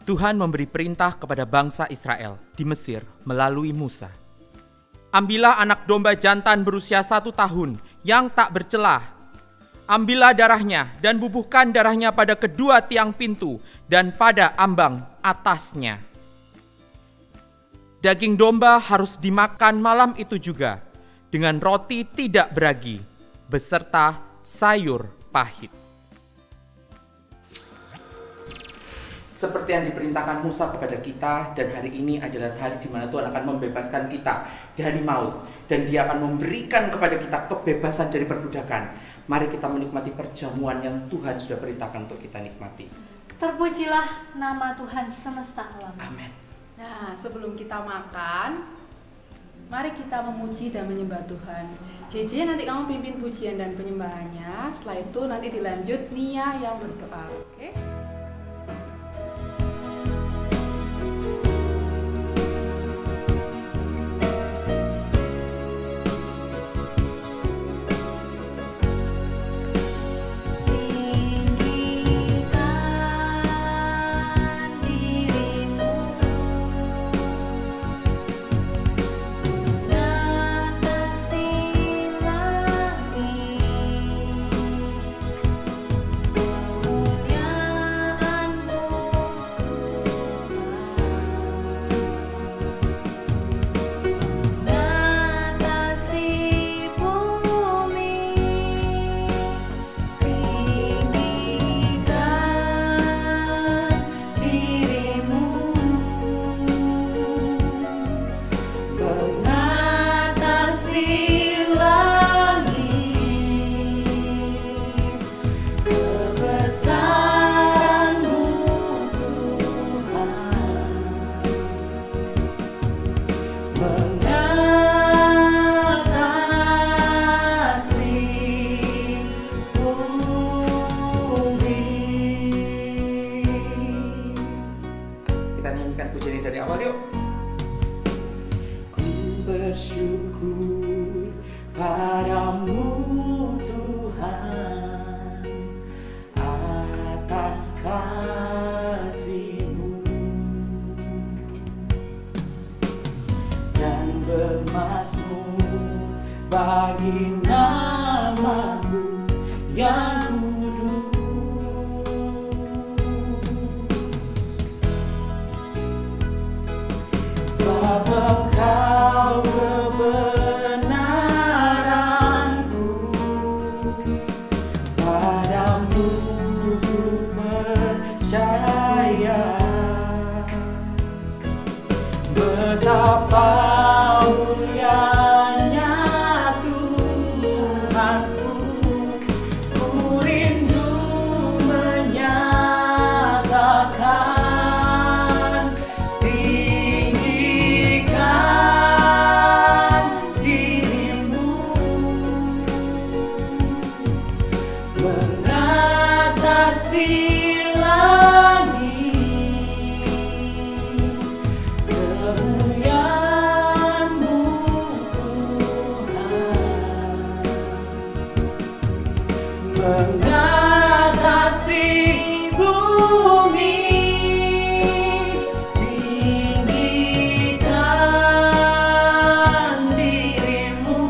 Tuhan memberi perintah kepada bangsa Israel di Mesir melalui Musa. Ambillah anak domba jantan berusia 1 tahun yang tak bercelah. Ambillah darahnya dan bubuhkan darahnya pada kedua tiang pintu dan pada ambang atasnya. Daging domba harus dimakan malam itu juga dengan roti tidak beragi beserta sayur pahit. Seperti yang diperintahkan Musa kepada kita, dan hari ini adalah hari di mana Tuhan akan membebaskan kita dari maut, dan Dia akan memberikan kepada kita kebebasan dari perbudakan. Mari kita menikmati perjamuan yang Tuhan sudah perintahkan untuk kita nikmati. Terpujilah nama Tuhan semesta alam. Amin. Nah, sebelum kita makan, mari kita memuji dan menyembah Tuhan. JJ, nanti kamu pimpin pujian dan penyembahannya. Setelah itu nanti dilanjut Nia yang berdoa. Oke? Bersyukur padamu Tuhan atas kasih-Mu dan bermazmur bagi nama-Mu yang kudus. Sebab Engkau kebenaranku, padamu ku percaya. Betapa mulianya Tuhanku, ku rindu menyatakan mengatasi bumi, tinggikan dirimu,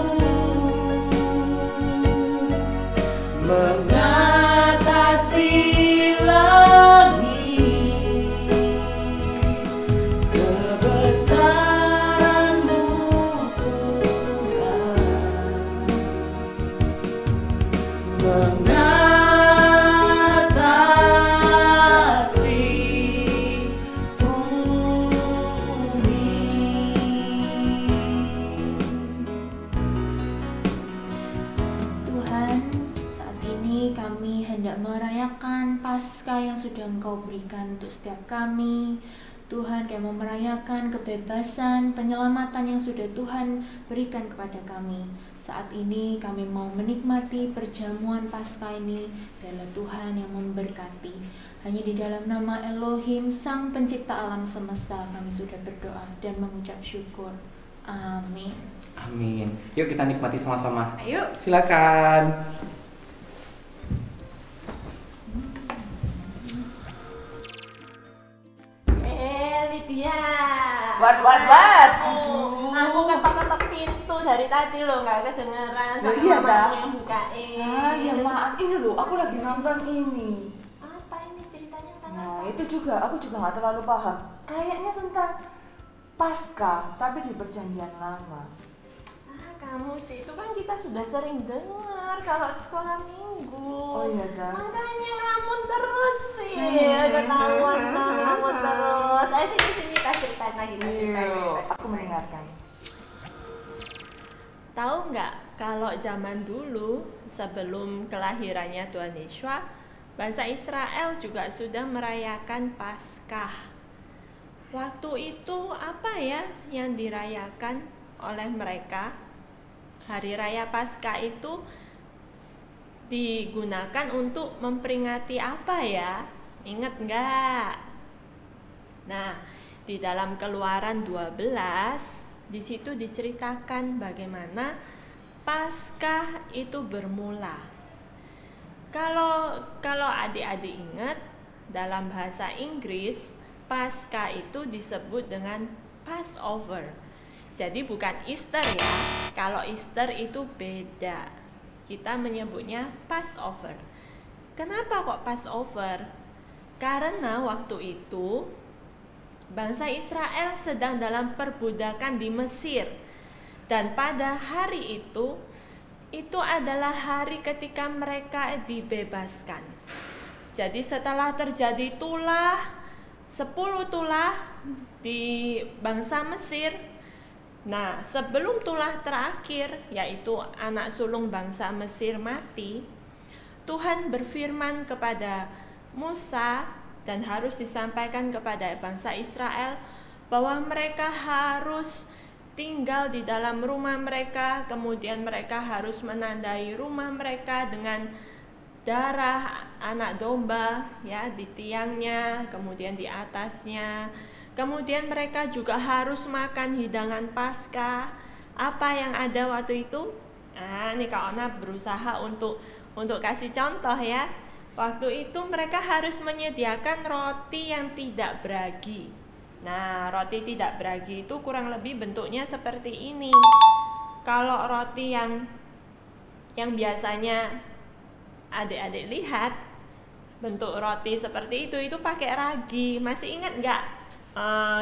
mengatasi langit, kebesaran-Mu Tuhan, mengatasi bumi. Tuhan, saat ini kami hendak merayakan Paskah yang sudah Engkau berikan untuk setiap kami. Tuhan, kami mau merayakan kebebasan, penyelamatan yang sudah Tuhan berikan kepada kami. Saat ini kami mau menikmati perjamuan Paskah ini, biarlah Tuhan yang memberkati. Hanya di dalam nama Elohim, Sang Pencipta alam semesta, kami sudah berdoa dan mengucap syukur. Amin. Amin. Yuk kita nikmati sama-sama. Ayo. Silakan. dia. What? Aku ketok-ketok pintu dari tadi loh, nggak kedengeran. Loh, Sama iya, mamaku Kak? yang bukain. Ya maaf, ini loh, aku lagi nonton ini. Apa ini ceritanya tentang Nah, apa? itu juga, aku juga nggak terlalu paham. Kayaknya tentang Paskah, tapi di perjanjian lama. Kamu sih, itu kan kita sudah sering dengar kalau sekolah minggu. Oh iya, Kak. Makanya ngelamun terus sih, ketahuan ngelamun terus. Ayo sini kita ceritain lagi. Aku mendengarkan. Tahu nggak kalau zaman dulu sebelum kelahirannya Tuhan Yesus, bangsa Israel juga sudah merayakan Paskah. Waktu itu apa ya yang dirayakan oleh mereka? Hari Raya Paskah itu digunakan untuk memperingati apa ya? Ingat nggak? Nah, di dalam Keluaran 12, di situ diceritakan bagaimana Paskah itu bermula. Kalau adik-adik ingat, dalam bahasa Inggris, Paskah itu disebut dengan Passover. Jadi bukan Easter ya. Kalau Easter itu beda. Kita menyebutnya Passover. Kenapa kok Passover? Karena waktu itu bangsa Israel sedang dalam perbudakan di Mesir. Dan pada hari itu adalah hari ketika mereka dibebaskan. Jadi setelah terjadi 10 tulah di bangsa Mesir. Nah, sebelum tulah terakhir, yaitu anak sulung bangsa Mesir mati, Tuhan berfirman kepada Musa dan harus disampaikan kepada bangsa Israel bahwa mereka harus tinggal di dalam rumah mereka, kemudian mereka harus menandai rumah mereka dengan darah anak domba ya di tiangnya, kemudian di atasnya. Kemudian mereka juga harus makan hidangan Paskah. Apa yang ada waktu itu? Nah, ini Kak Ona berusaha untuk kasih contoh ya. Waktu itu mereka harus menyediakan roti yang tidak beragi. Nah, roti tidak beragi itu kurang lebih bentuknya seperti ini. Kalau roti yang biasanya adik-adik lihat bentuk roti seperti itu pakai ragi. Masih ingat nggak?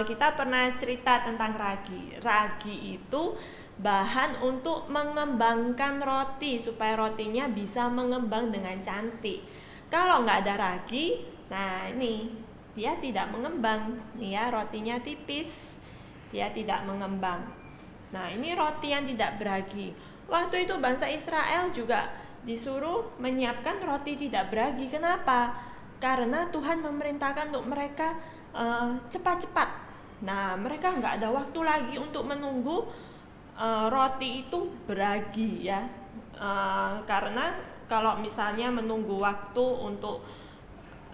Kita pernah cerita tentang ragi. Ragi itu bahan untuk mengembangkan roti supaya rotinya bisa mengembang dengan cantik. Kalau nggak ada ragi, nah ini dia tidak mengembang. Nih ya, rotinya tipis, dia tidak mengembang. Nah, ini roti yang tidak beragi. Waktu itu bangsa Israel juga disuruh menyiapkan roti tidak beragi. Kenapa? Karena Tuhan memerintahkan untuk mereka cepat-cepat. Nah, mereka nggak ada waktu lagi untuk menunggu roti itu beragi ya. Karena kalau misalnya menunggu waktu untuk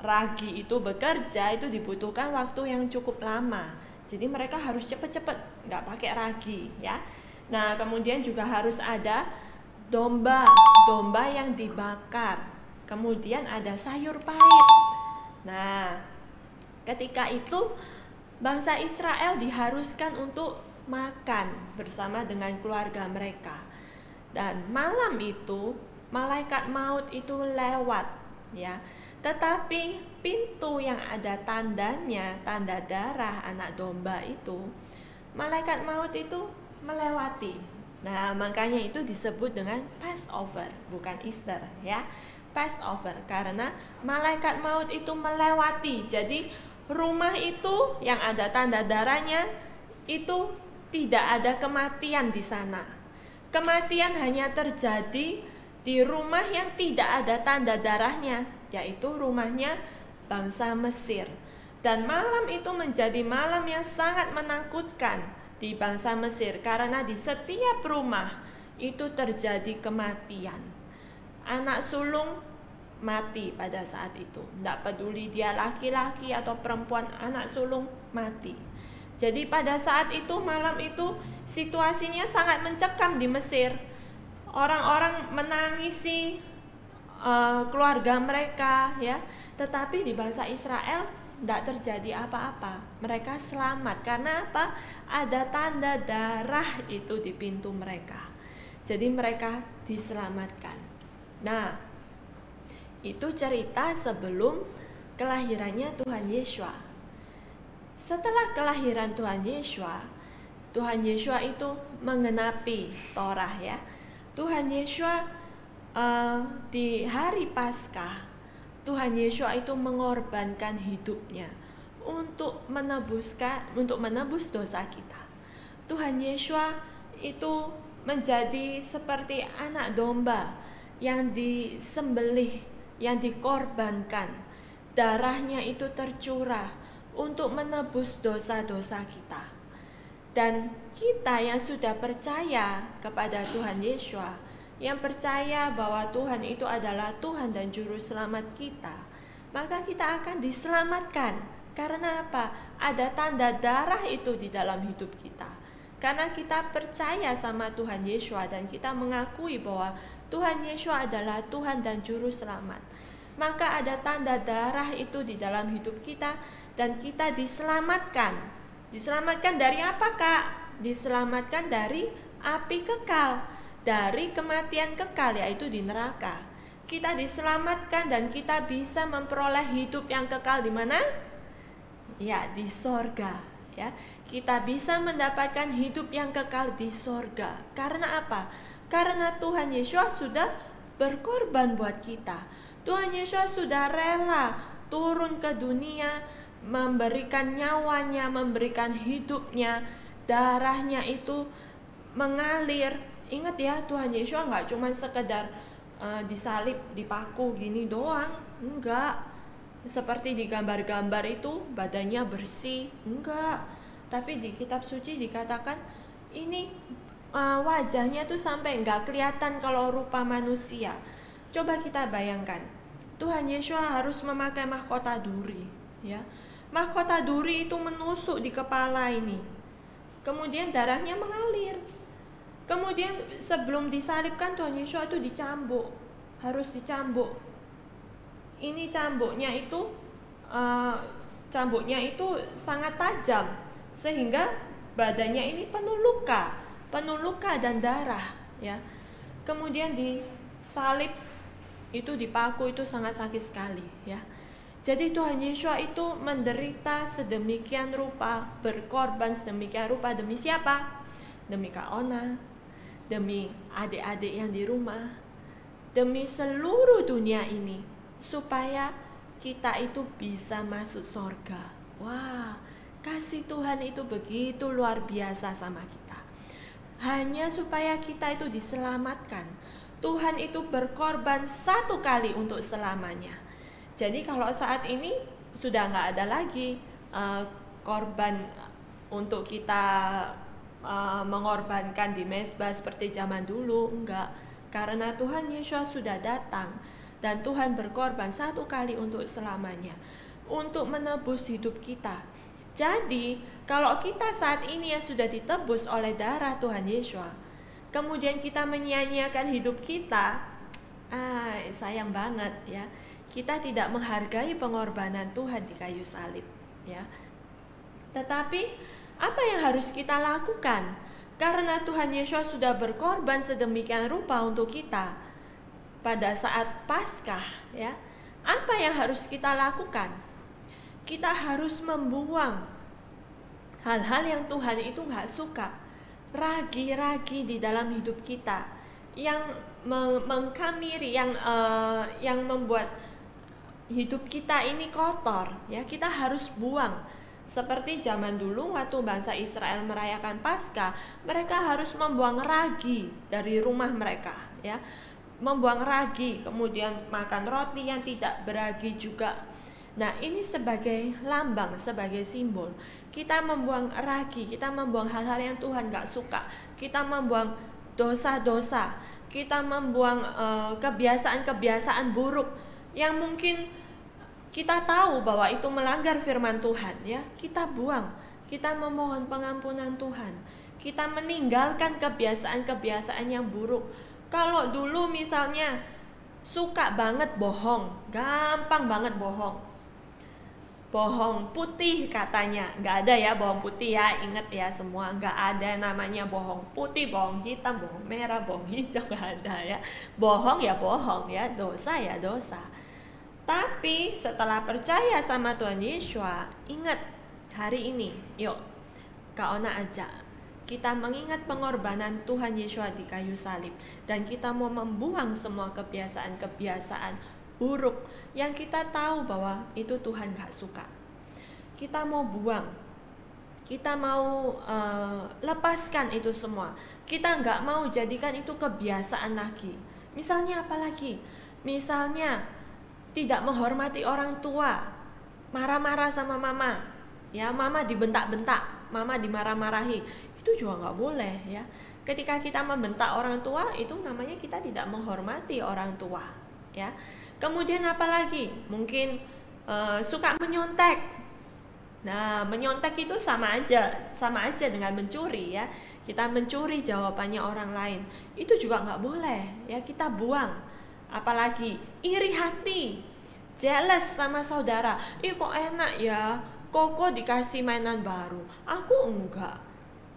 ragi itu bekerja, itu dibutuhkan waktu yang cukup lama. Jadi mereka harus cepat-cepat, nggak pakai ragi ya. Nah, kemudian juga harus ada domba yang dibakar. Kemudian ada sayur pahit. Nah, ketika itu bangsa Israel diharuskan untuk makan bersama dengan keluarga mereka. Dan malam itu malaikat maut itu lewat ya. Tetapi pintu yang ada tandanya, tanda darah anak domba itu, malaikat maut itu melewati. Nah, makanya itu disebut dengan Passover, bukan Easter ya. Passover karena malaikat maut itu melewati. Jadi rumah itu yang ada tanda darahnya itu tidak ada kematian di sana. Kematian hanya terjadi di rumah yang tidak ada tanda darahnya, yaitu rumahnya bangsa Mesir. Dan malam itu menjadi malam yang sangat menakutkan di bangsa Mesir karena di setiap rumah itu terjadi kematian. Anak sulung mati pada saat itu. Tidak peduli dia laki-laki atau perempuan, anak sulung mati. Jadi pada saat itu, malam itu situasinya sangat mencekam di Mesir. Orang-orang menangisi keluarga mereka ya. Tetapi di bangsa Israel tidak terjadi apa-apa. Mereka selamat. Karena apa? Ada tanda darah itu di pintu mereka. Jadi mereka diselamatkan. Nah, itu cerita sebelum kelahirannya Tuhan Yeshua. Setelah kelahiran Tuhan Yeshua itu menggenapi Torah ya. Tuhan Yeshua di hari Paskah, Tuhan Yeshua itu mengorbankan hidupnya untuk menebus dosa kita. Tuhan Yeshua itu menjadi seperti anak domba yang disembelih, yang dikorbankan. Darahnya itu tercurah untuk menebus dosa-dosa kita. Dan kita yang sudah percaya kepada Tuhan Yeshua, yang percaya bahwa Tuhan itu adalah Tuhan dan Juru Selamat kita, maka kita akan diselamatkan. Karena apa? Ada tanda darah itu di dalam hidup kita. Karena kita percaya sama Tuhan Yeshua dan kita mengakui bahwa Tuhan Yeshua adalah Tuhan dan Juru Selamat, maka ada tanda darah itu di dalam hidup kita dan kita diselamatkan. Diselamatkan dari apa, Kak? Diselamatkan dari api kekal, dari kematian kekal, yaitu di neraka. Kita diselamatkan dan kita bisa memperoleh hidup yang kekal di mana? Ya, di sorga. Ya, kita bisa mendapatkan hidup yang kekal di sorga. Karena apa? Karena Tuhan Yesus sudah berkorban buat kita. Tuhan Yesus sudah rela turun ke dunia, memberikan nyawanya, memberikan hidupnya, darahnya itu mengalir. Ingat ya, Tuhan Yesus nggak cuma sekedar disalib, dipaku gini doang, enggak. Seperti di gambar-gambar itu badannya bersih, enggak. Tapi di kitab suci dikatakan ini wajahnya tuh sampai enggak kelihatan kalau rupa manusia. Coba kita bayangkan, Tuhan Yesus harus memakai mahkota duri, ya. Mahkota duri itu menusuk di kepala ini. Kemudian darahnya mengalir. Kemudian sebelum disalibkan Tuhan Yesus itu dicambuk, harus dicambuk. Ini cambuknya itu sangat tajam sehingga badannya ini penuh luka dan darah, ya. Kemudian disalib itu, dipaku itu sangat sakit sekali, ya. Jadi Tuhan Yesus itu menderita sedemikian rupa, berkorban sedemikian rupa demi siapa? Demi Kak Ona, demi adik-adik yang di rumah, demi seluruh dunia ini, supaya kita itu bisa masuk surga. Wah, kasih Tuhan itu begitu luar biasa sama kita. Hanya supaya kita itu diselamatkan, Tuhan itu berkorban satu kali untuk selamanya. Jadi kalau saat ini sudah nggak ada lagi korban untuk kita mengorbankan di mezbah seperti zaman dulu, enggak. Karena Tuhan Yesus sudah datang dan Tuhan berkorban satu kali untuk selamanya, untuk menebus hidup kita. Jadi kalau kita saat ini yang sudah ditebus oleh darah Tuhan Yesus, kemudian kita menyia-nyiakan hidup kita, sayang banget ya. Kita tidak menghargai pengorbanan Tuhan di kayu salib, ya. Tetapi apa yang harus kita lakukan? Karena Tuhan Yesus sudah berkorban sedemikian rupa untuk kita pada saat Paskah, ya. Apa yang harus kita lakukan? Kita harus membuang hal-hal yang Tuhan itu nggak suka, ragi-ragi di dalam hidup kita yang mengkamiri, yang membuat hidup kita ini kotor, ya. Kita harus buang. Seperti zaman dulu waktu bangsa Israel merayakan Paskah, mereka harus membuang ragi dari rumah mereka, ya. Membuang ragi, kemudian makan roti yang tidak beragi juga. Nah, ini sebagai lambang, sebagai simbol. Kita membuang ragi, kita membuang hal-hal yang Tuhan gak suka. Kita membuang dosa-dosa, kita membuang kebiasaan-kebiasaan buruk yang mungkin kita tahu bahwa itu melanggar firman Tuhan, ya. Kita buang, kita memohon pengampunan Tuhan. Kita meninggalkan kebiasaan-kebiasaan yang buruk. Kalau dulu misalnya suka banget bohong, gampang banget bohong. bohong putih katanya. Nggak ada ya bohong putih ya, ingat ya semua, nggak ada namanya bohong putih, bohong hitam, bohong merah, bohong hijau, nggak ada ya. Bohong ya, dosa ya dosa. Tapi setelah percaya sama Tuhan Yesus, ingat hari ini, yuk Kak Ona ajak kita mengingat pengorbanan Tuhan Yesus di kayu salib, dan kita mau membuang semua kebiasaan-kebiasaan buruk yang kita tahu bahwa itu Tuhan gak suka. Kita mau buang, kita mau lepaskan itu semua. Kita gak mau jadikan itu kebiasaan lagi. Misalnya apa lagi? Misalnya tidak menghormati orang tua, marah-marah sama mama, ya mama dibentak-bentak, mama dimarah-marahi, itu juga gak boleh ya. Ketika kita membentak orang tua, itu namanya kita tidak menghormati orang tua ya. Kemudian apa lagi? Mungkin suka menyontek. Nah, menyontek itu sama aja dengan mencuri ya. Kita mencuri jawabannya orang lain, itu juga nggak boleh ya, kita buang. Apalagi iri hati, jealous sama saudara. Kok enak ya, Koko dikasih mainan baru, aku enggak.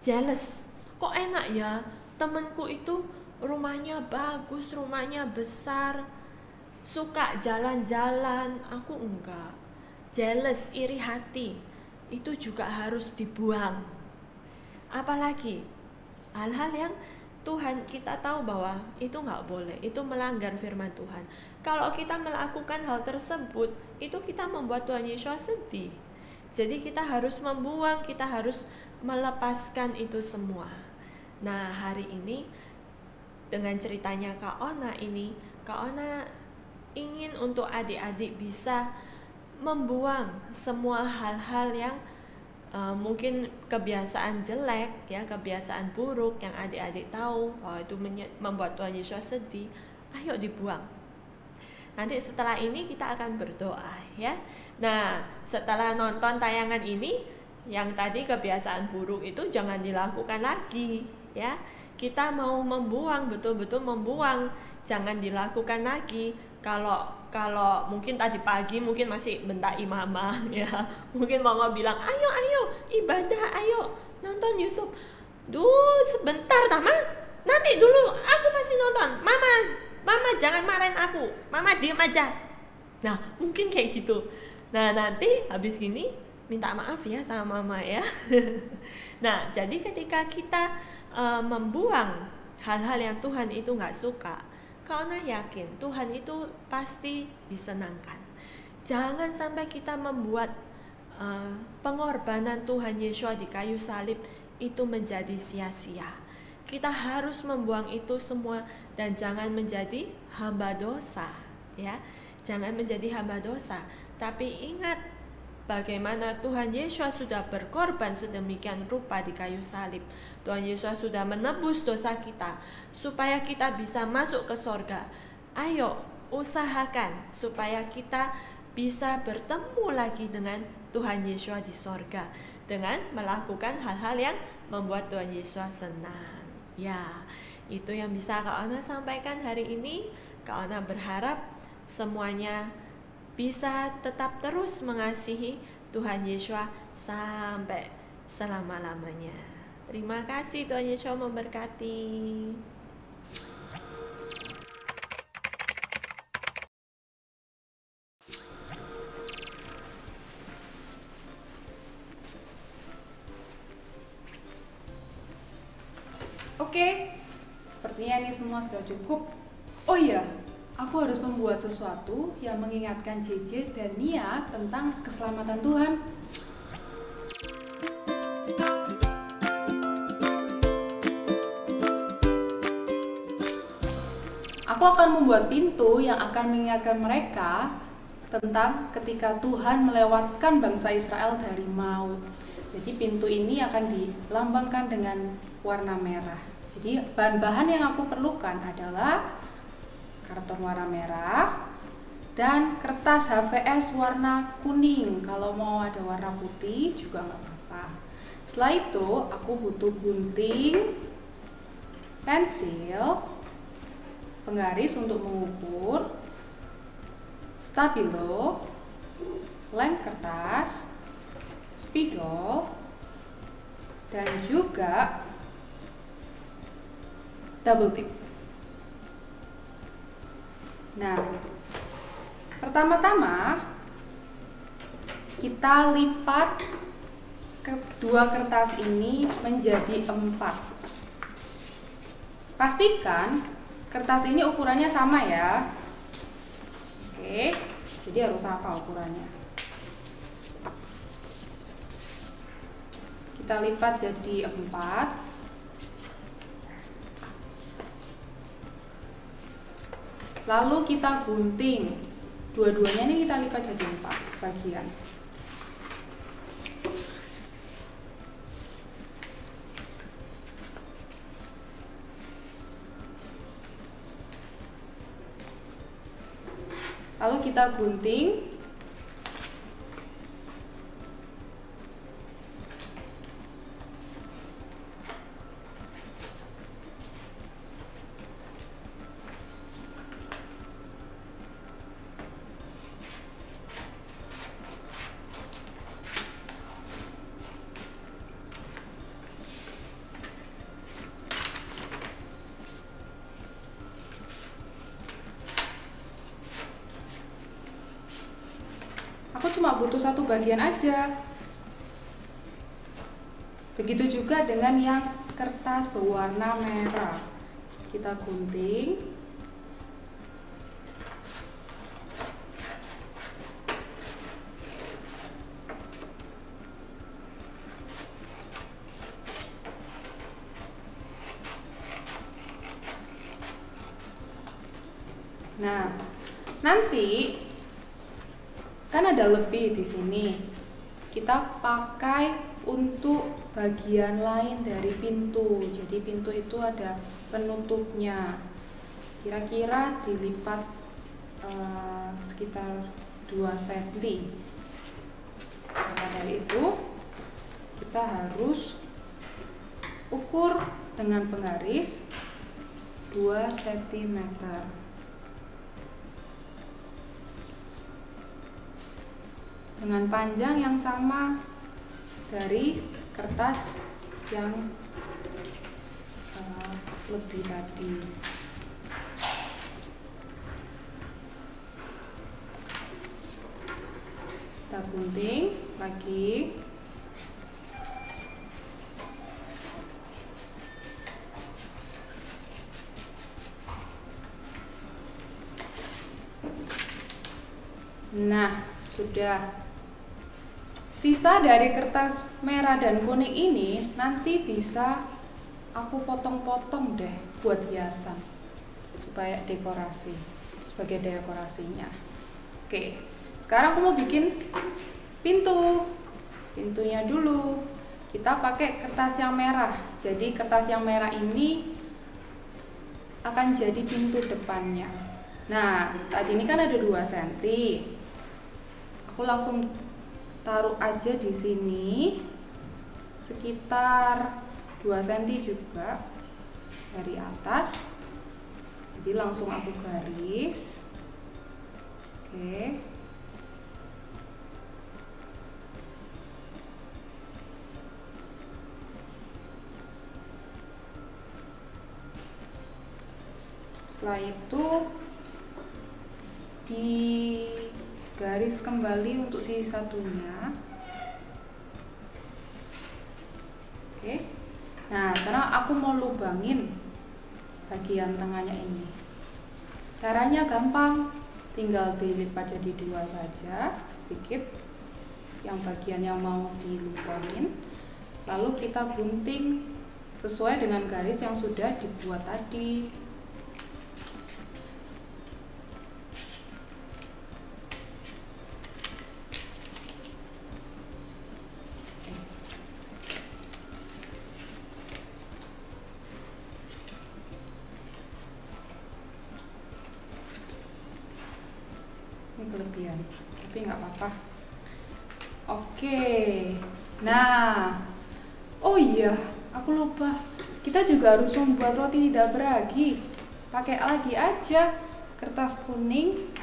Jealous, kok enak ya, temenku itu rumahnya bagus, rumahnya besar, suka jalan-jalan, aku enggak. Jealous, iri hati, itu juga harus dibuang. Apalagi hal-hal yang Tuhan kita tahu bahwa itu enggak boleh, itu melanggar firman Tuhan. Kalau kita melakukan hal tersebut, itu kita membuat Tuhan Yesus sedih. Jadi kita harus membuang, kita harus melepaskan itu semua. Nah, hari ini dengan ceritanya Kak Ona ini, Kak Ona ingin untuk adik-adik bisa membuang semua hal-hal yang mungkin kebiasaan jelek ya, kebiasaan buruk yang adik-adik tahu bahwa itu membuat Tuhan Yesus sedih. Ayo dibuang. Nanti setelah ini kita akan berdoa ya. Nah, setelah nonton tayangan ini, yang tadi kebiasaan buruk itu jangan dilakukan lagi ya. Kita mau membuang, betul-betul membuang, jangan dilakukan lagi. Kalau mungkin tadi pagi mungkin masih bentak mama ya, mungkin mama bilang ayo ibadah, ayo nonton YouTube. Duh sebentar Tama, nanti dulu aku masih nonton. Mama jangan marahin aku, mama diem aja. Nah mungkin kayak gitu. Nah nanti habis gini minta maaf ya sama mama ya. Nah jadi ketika kita membuang hal-hal yang Tuhan itu gak suka, Kak Ona yakin Tuhan itu pasti disenangkan. Jangan sampai kita membuat pengorbanan Tuhan Yesus di kayu salib itu menjadi sia-sia. Kita harus membuang itu semua dan jangan menjadi hamba dosa ya. Jangan menjadi hamba dosa. Tapi ingat bagaimana Tuhan Yesus sudah berkorban sedemikian rupa di kayu salib. Tuhan Yesus sudah menebus dosa kita supaya kita bisa masuk ke sorga. Ayo usahakan supaya kita bisa bertemu lagi dengan Tuhan Yesus di sorga dengan melakukan hal-hal yang membuat Tuhan Yesus senang. Ya, itu yang bisa Kak Ona sampaikan hari ini. Kak Ona berharap semuanya bisa tetap terus mengasihi Tuhan Yesus sampai selama-lamanya. Terima kasih, Tuhan Yesus memberkati. Oke, sepertinya ini semua sudah cukup. Oh iya, aku harus membuat sesuatu yang mengingatkan JJ dan Nia tentang keselamatan Tuhan. Aku akan membuat pintu yang akan mengingatkan mereka tentang ketika Tuhan melewatkan bangsa Israel dari maut. Jadi pintu ini akan dilambangkan dengan warna merah. Jadi bahan-bahan yang aku perlukan adalah karton warna merah dan kertas HVS warna kuning. Kalau mau ada warna putih juga nggak apa-apa. Setelah itu aku butuh gunting, pensil, penggaris untuk mengukur, stabilo, lem kertas, spidol, dan juga double tip. Nah, pertama-tama kita lipat kedua kertas ini menjadi 4. Pastikan kertas ini ukurannya sama ya. Oke, jadi harus sama ukurannya. Kita lipat jadi 4. Lalu kita gunting. Dua-duanya ini kita lipat jadi 4 bagian. Lalu kita gunting. Aku cuma butuh 1 bagian aja. Begitu juga dengan yang kertas berwarna merah. Kita gunting. Nah, nanti kan ada lebih di sini. Kita pakai untuk bagian lain dari pintu. Jadi pintu itu ada penutupnya. Kira-kira dilipat sekitar 2 cm. Maka dari itu kita harus ukur dengan penggaris 2 cm. Dengan panjang yang sama dari kertas yang lebih tadi. Kita gunting lagi. Nah, sudah. Sisa dari kertas merah dan kuning ini nanti bisa aku potong-potong deh buat hiasan supaya dekorasi, sebagai dekorasinya. Oke, sekarang aku mau bikin pintunya dulu. Kita pakai kertas yang merah. Jadi kertas yang merah ini akan jadi pintu depannya. Nah, tadi ini kan ada 2 cm. Aku langsung taruh aja di sini sekitar 2 cm juga dari atas. Jadi langsung aku garis. Oke. Setelah itu garis kembali untuk sisi satunya. Oke. Nah, sekarang aku mau lubangin bagian tengahnya ini. Caranya gampang, tinggal dilipat jadi 2 saja, sedikit yang bagian yang mau dilubangin. Lalu kita gunting sesuai dengan garis yang sudah dibuat tadi. Ini kelebihan, tapi nggak apa-apa. Oke, nah, oh iya, aku lupa. Kita juga harus membuat roti tidak beragi. Pakai lagi aja kertas kuning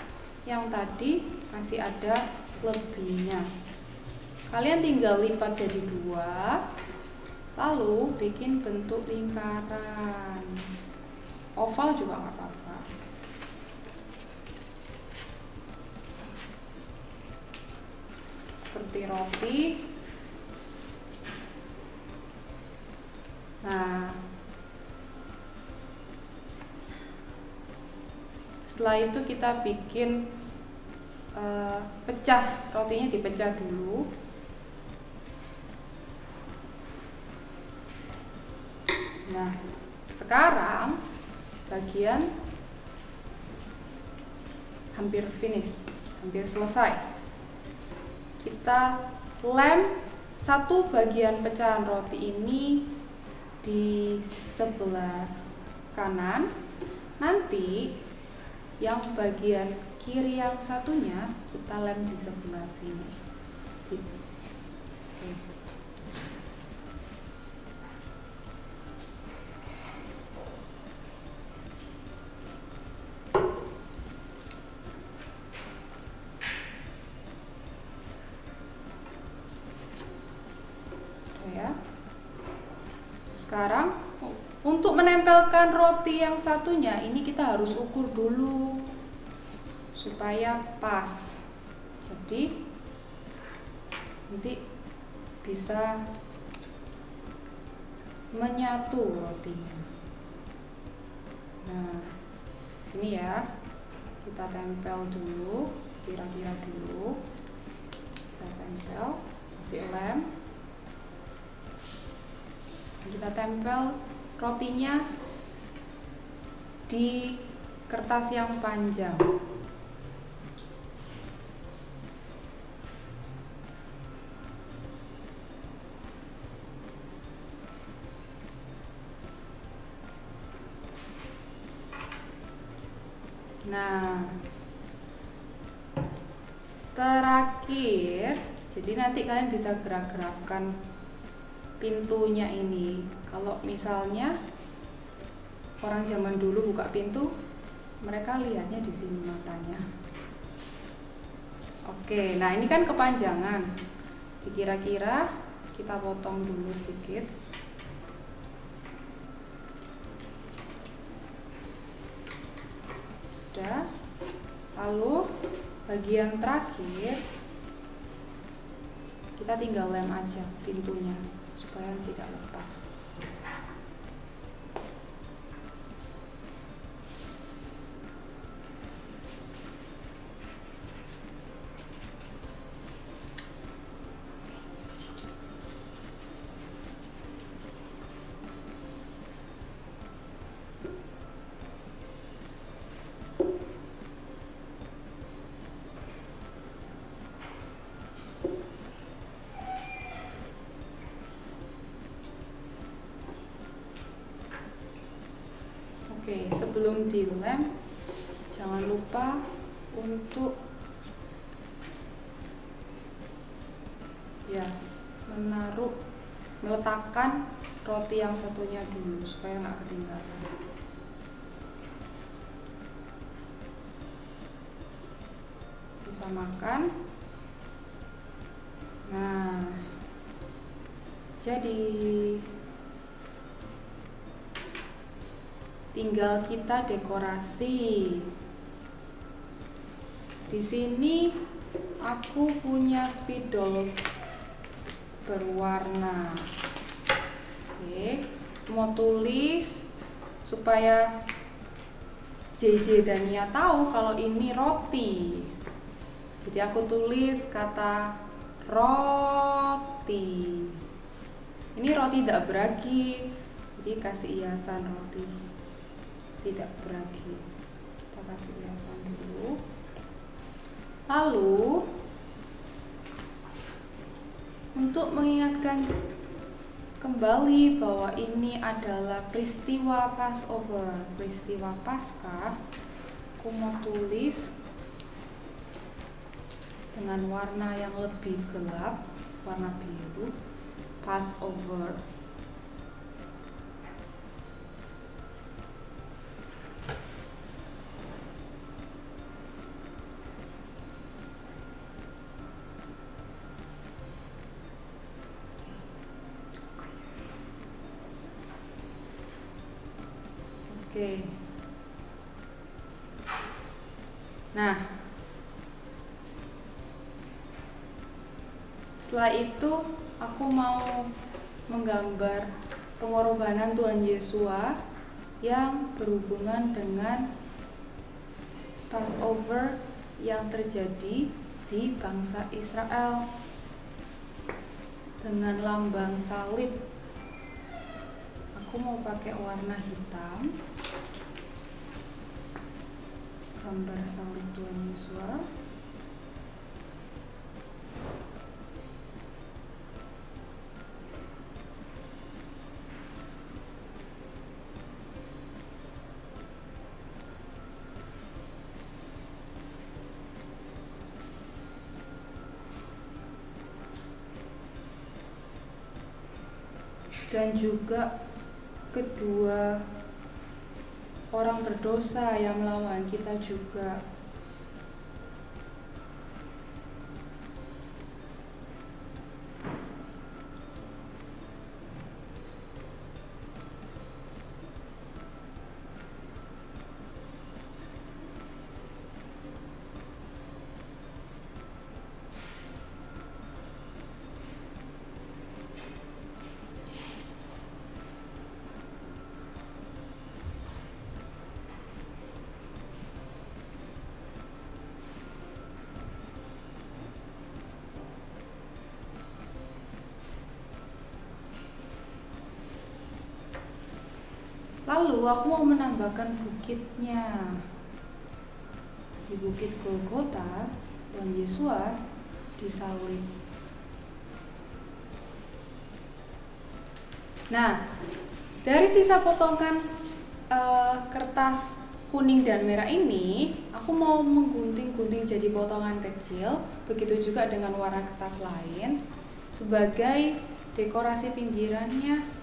yang tadi masih ada lebihnya. Kalian tinggal lipat jadi 2, lalu bikin bentuk lingkaran. Oval juga nggak apa-apa. Seperti roti. Nah, setelah itu kita bikin pecah, rotinya dipecah dulu. Nah, sekarang bagian hampir finish, hampir selesai. Kita lem satu bagian pecahan roti ini di sebelah kanan. Nanti yang bagian kiri yang satunya kita lem di sebelah sini. Oke. Ya. Sekarang untuk menempelkan roti yang satunya ini kita harus ukur dulu supaya pas. Jadi nanti bisa menyatu rotinya. Nah, sini ya. Kita tempel dulu, kira-kira dulu. Kita tempel, kasih lem. Kita tempel rotinya di kertas yang panjang. Nah, terakhir, jadi nanti kalian bisa gerak-gerakkan pintunya ini. Kalau misalnya orang zaman dulu buka pintu, mereka lihatnya di sini matanya. Oke, nah ini kan kepanjangan. Kira-kira kita potong dulu sedikit. Udah. Lalu bagian terakhir kita tinggal lem aja pintunya supaya tidak lepas. Oke, sebelum dilem jangan lupa untuk meletakkan roti yang satunya dulu supaya nggak ketinggalan. Disamakan. Nah, jadi tinggal kita dekorasi. Di sini aku punya spidol berwarna. Oke, mau tulis supaya JJ dan Nia tahu kalau ini roti. Jadi aku tulis kata roti. Ini roti tidak beragi. Jadi kasih hiasan roti tidak beragi. Kita kasih hiasan dulu. Lalu untuk mengingatkan kembali bahwa ini adalah peristiwa Passover, peristiwa Paskah, aku mau tulis dengan warna yang lebih gelap, warna biru, Passover. Oke. Nah, setelah itu aku mau menggambar pengorbanan Tuhan Yesus yang berhubungan dengan Passover yang terjadi di bangsa Israel dengan lambang salib. Aku mau pakai warna hitam, gambar salib Tuhan Yesus. Dan juga kedua orang berdosa yang melawan kita juga. Lalu aku mau menambahkan bukitnya. Di Bukit Golgota, Tuhan Yesus disalib. Nah, dari sisa potongan kertas kuning dan merah ini, aku mau menggunting-gunting jadi potongan kecil. Begitu juga dengan warna kertas lain sebagai dekorasi pinggirannya.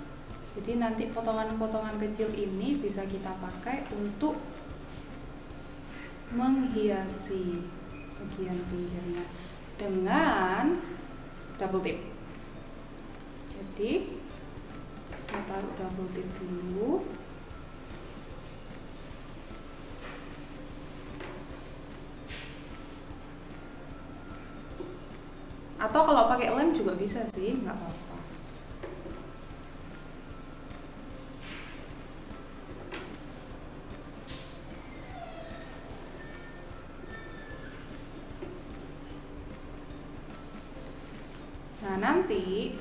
Jadi nanti potongan-potongan kecil ini bisa kita pakai untuk menghiasi bagian pinggirnya dengan double tip. Jadi kita taruh double tip dulu. Atau kalau pakai lem juga bisa sih, nggak apa-apa. Nah, nanti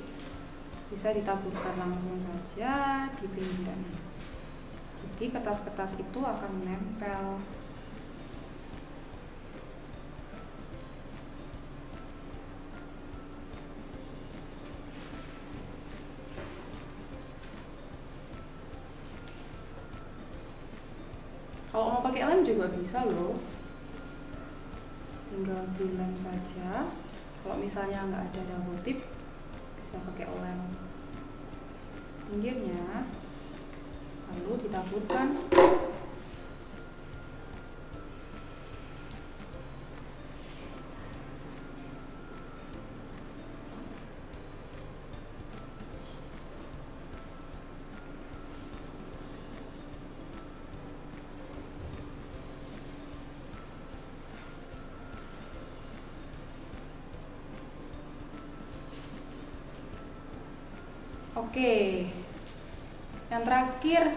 bisa ditaburkan langsung saja di pinggiran. Jadi kertas-kertas itu akan menempel. Kalau mau pakai lem juga bisa loh. Tinggal dilem saja. Kalau misalnya nggak ada double tip, bisa pakai lem pinggirnya, lalu ditaburkan. Oke, yang terakhir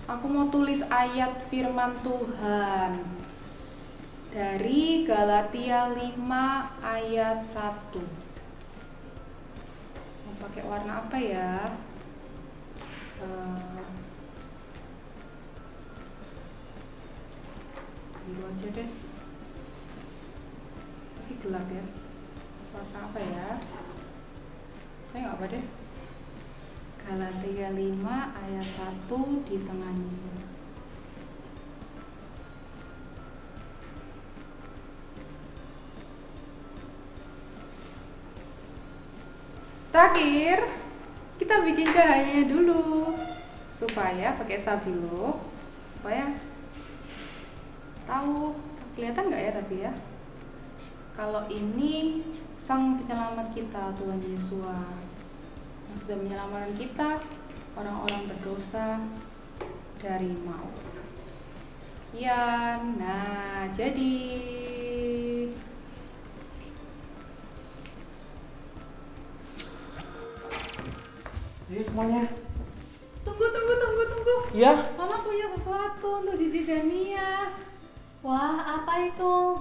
aku mau tulis ayat firman Tuhan dari Galatia 5 ayat 1. Mau pakai warna apa ya? Biru aja deh, tapi gelap ya. Warna apa ya? Nggak apa deh. Galatia 5 ayat 1 di tengahnya. Terakhir, kita bikin cahayanya dulu supaya pakai stabilo, supaya tahu kelihatan nggak ya, tapi ya kalau ini sang penyelamat kita, Tuhan Yesus yang sudah menyelamatkan kita, orang-orang berdosa dari mau. Ya, nah jadi Ayo semuanya. tunggu. Iya. Mama punya sesuatu untuk Cici dan Nia. Wah, apa itu?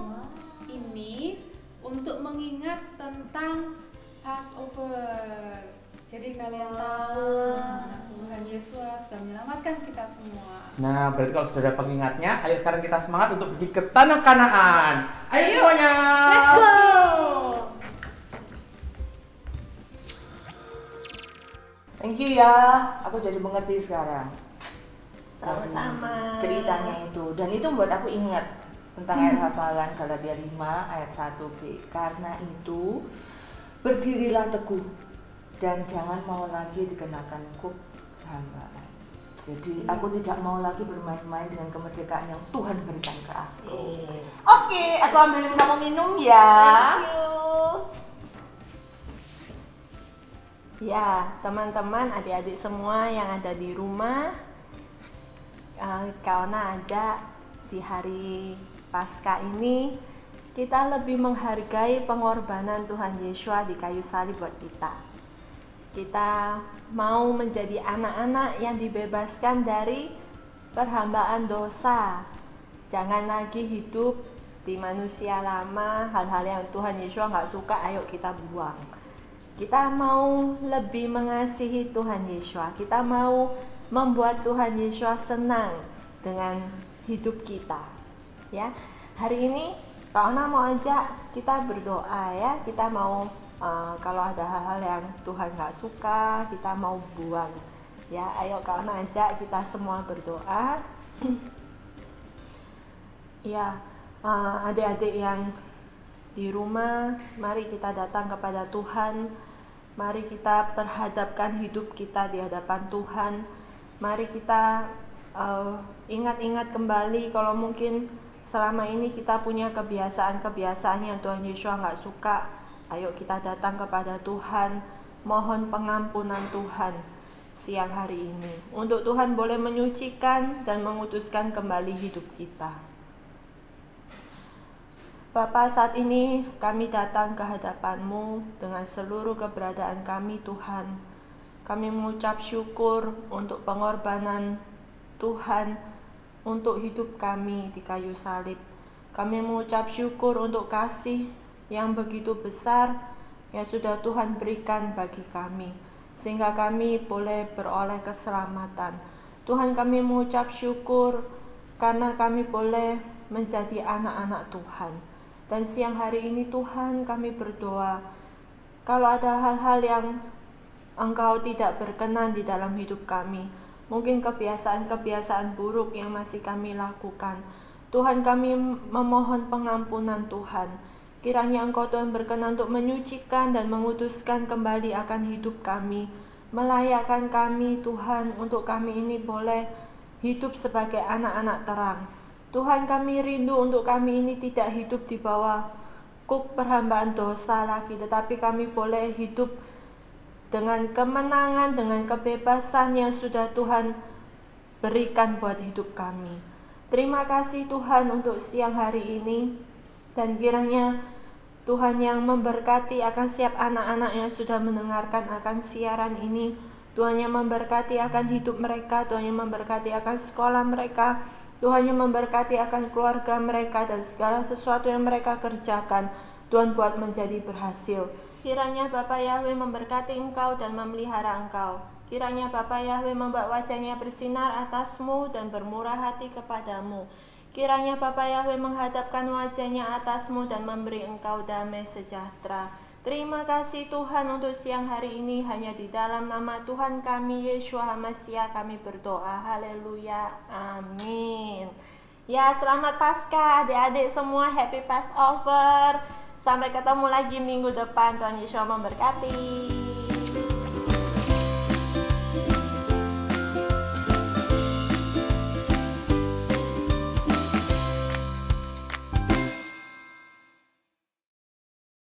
Ini untuk mengingat tentang Passover. Jadi kalian tahu Tuhan Yesus sudah menyelamatkan kita semua. Nah, berarti kalau sudah ada pengingatnya, ayo sekarang kita semangat untuk pergi ke tanah Kanaan. Ayo semuanya. Let's go! Thank you ya, aku jadi mengerti sekarang. Sama-sama. Ceritanya itu, dan itu membuat aku ingat tentang ayat hafalan Galatia 5 ayat 1b. Karena itu, berdirilah teguh dan jangan mau lagi dikenakan hukum perhambaan. Jadi aku tidak mau lagi bermain-main dengan kemerdekaan yang Tuhan berikan ke aku. Oke, aku ambilin kamu minum ya. Thank you. Ya, teman-teman, adik-adik semua yang ada di rumah, karena aja di hari Paskah ini kita lebih menghargai pengorbanan Tuhan Yesus di kayu salib buat kita. Kita mau menjadi anak-anak yang dibebaskan dari perhambaan dosa. Jangan lagi hidup di manusia lama, hal-hal yang Tuhan Yesus nggak suka, ayo kita buang. Kita mau lebih mengasihi Tuhan Yesus. Kita mau membuat Tuhan Yesus senang dengan hidup kita. Ya, hari ini Kak Ona mau ajak kita berdoa ya. Kita mau kalau ada hal-hal yang Tuhan nggak suka, kita mau buang. Ya, ayo Kak Ona ajak kita semua berdoa. Ya, adik-adik yang di rumah, mari kita datang kepada Tuhan. Mari kita perhadapkan hidup kita di hadapan Tuhan. Mari kita ingat-ingat kembali kalau mungkin selama ini kita punya kebiasaan-kebiasaan yang Tuhan Yesus nggak suka. Ayo kita datang kepada Tuhan, mohon pengampunan Tuhan siang hari ini. Untuk Tuhan boleh menyucikan dan mengutuskan kembali hidup kita. Bapa, saat ini kami datang ke hadapan-Mu dengan seluruh keberadaan kami, Tuhan. Kami mengucap syukur untuk pengorbanan Tuhan untuk hidup kami di kayu salib. Kami mengucap syukur untuk kasih yang begitu besar yang sudah Tuhan berikan bagi kami, sehingga kami boleh beroleh keselamatan. Tuhan, kami mengucap syukur karena kami boleh menjadi anak-anak Tuhan. Dan siang hari ini Tuhan, kami berdoa, kalau ada hal-hal yang Engkau tidak berkenan di dalam hidup kami, mungkin kebiasaan-kebiasaan buruk yang masih kami lakukan, Tuhan, kami memohon pengampunan Tuhan. Kiranya Engkau Tuhan berkenan untuk menyucikan dan mengutuskan kembali akan hidup kami, melayakkan kami Tuhan, untuk kami ini boleh hidup sebagai anak-anak terang. Tuhan, kami rindu untuk kami ini tidak hidup di bawah kuk perhambaan dosa lagi, tetapi kami boleh hidup dengan kemenangan, dengan kebebasan yang sudah Tuhan berikan buat hidup kami. Terima kasih Tuhan untuk siang hari ini, dan kiranya Tuhan yang memberkati akan setiap anak-anak yang sudah mendengarkan akan siaran ini. Tuhan yang memberkati akan hidup mereka, Tuhan yang memberkati akan sekolah mereka, Tuhan yang memberkati akan keluarga mereka, dan segala sesuatu yang mereka kerjakan, Tuhan buat menjadi berhasil. Kiranya Bapa Yahweh memberkati engkau dan memelihara engkau. Kiranya Bapa Yahweh membuat wajahnya bersinar atasmu dan bermurah hati kepadamu. Kiranya Bapa Yahweh menghadapkan wajahnya atasmu dan memberi engkau damai sejahtera. Terima kasih Tuhan untuk siang hari ini, hanya di dalam nama Tuhan kami Yeshua HaMashiach kami berdoa. Haleluya, amin. Ya, selamat Paskah adik-adik semua, happy Passover. Sampai ketemu lagi minggu depan, Tuhan Yesus memberkati.